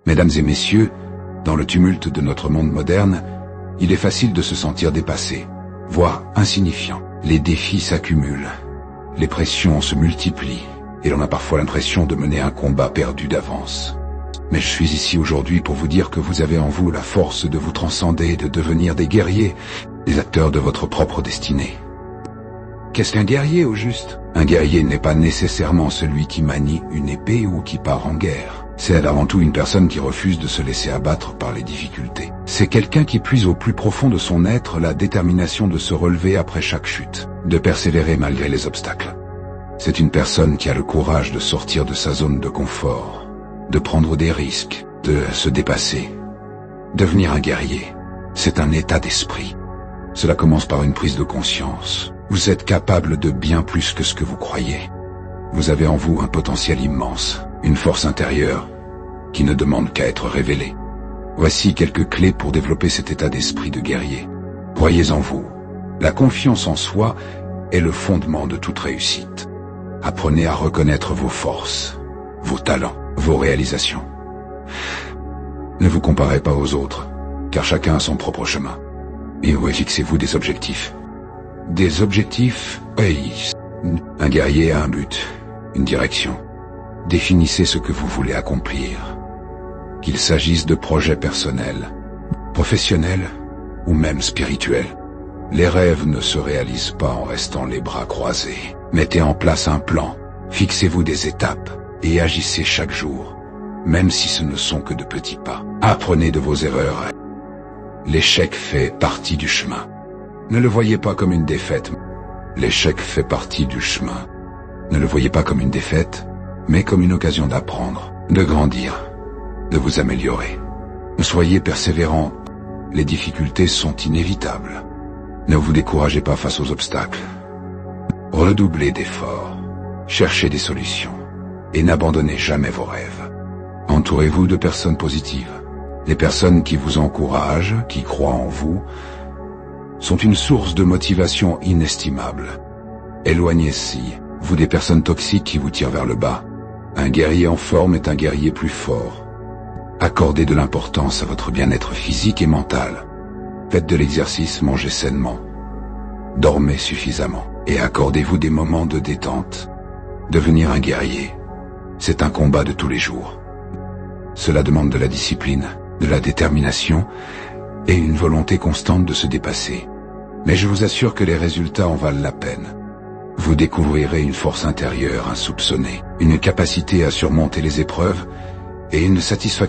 Mesdames et messieurs, dans le tumulte de notre monde moderne, il est facile de se sentir dépassé, voire insignifiant. Les défis s'accumulent, les pressions se multiplient, et l'on a parfois l'impression de mener un combat perdu d'avance. Mais je suis ici aujourd'hui pour vous dire que vous avez en vous la force de vous transcender et de devenir des guerriers, des acteurs de votre propre destinée. Qu'est-ce qu'un guerrier au juste? Un guerrier n'est pas nécessairement celui qui manie une épée ou qui part en guerre. C'est avant tout une personne qui refuse de se laisser abattre par les difficultés. C'est quelqu'un qui puise au plus profond de son être la détermination de se relever après chaque chute, de persévérer malgré les obstacles. C'est une personne qui a le courage de sortir de sa zone de confort, de prendre des risques, de se dépasser. Devenir un guerrier, c'est un état d'esprit. Cela commence par une prise de conscience. Vous êtes capable de bien plus que ce que vous croyez. Vous avez en vous un potentiel immense, une force intérieure qui ne demande qu'à être révélée. Voici quelques clés pour développer cet état d'esprit de guerrier. Croyez en vous. La confiance en soi est le fondement de toute réussite. Apprenez à reconnaître vos forces, vos talents, vos réalisations. Ne vous comparez pas aux autres, car chacun a son propre chemin. Et oui, fixez-vous des objectifs. Des objectifs, oui. Un guerrier a un but, une direction. Définissez ce que vous voulez accomplir. Qu'il s'agisse de projets personnels, professionnels ou même spirituels. Les rêves ne se réalisent pas en restant les bras croisés. Mettez en place un plan, fixez-vous des étapes et agissez chaque jour, même si ce ne sont que de petits pas. Apprenez de vos erreurs. L'échec fait partie du chemin. Ne le voyez pas comme une défaite. L'échec fait partie du chemin. Ne le voyez pas comme une défaite, mais comme une occasion d'apprendre, de grandir, de vous améliorer. Soyez persévérants. Les difficultés sont inévitables. Ne vous découragez pas face aux obstacles. Redoublez d'efforts. Cherchez des solutions. Et n'abandonnez jamais vos rêves. Entourez-vous de personnes positives. Les personnes qui vous encouragent, qui croient en vous, sont une source de motivation inestimable. Éloignez-vous des personnes toxiques qui vous tirent vers le bas. Un guerrier en forme est un guerrier plus fort. Accordez de l'importance à votre bien-être physique et mental. Faites de l'exercice, mangez sainement. Dormez suffisamment et accordez-vous des moments de détente. Devenir un guerrier, c'est un combat de tous les jours. Cela demande de la discipline, de la détermination et une volonté constante de se dépasser. Mais je vous assure que les résultats en valent la peine. Vous découvrirez une force intérieure insoupçonnée, une capacité à surmonter les épreuves et une satisfaction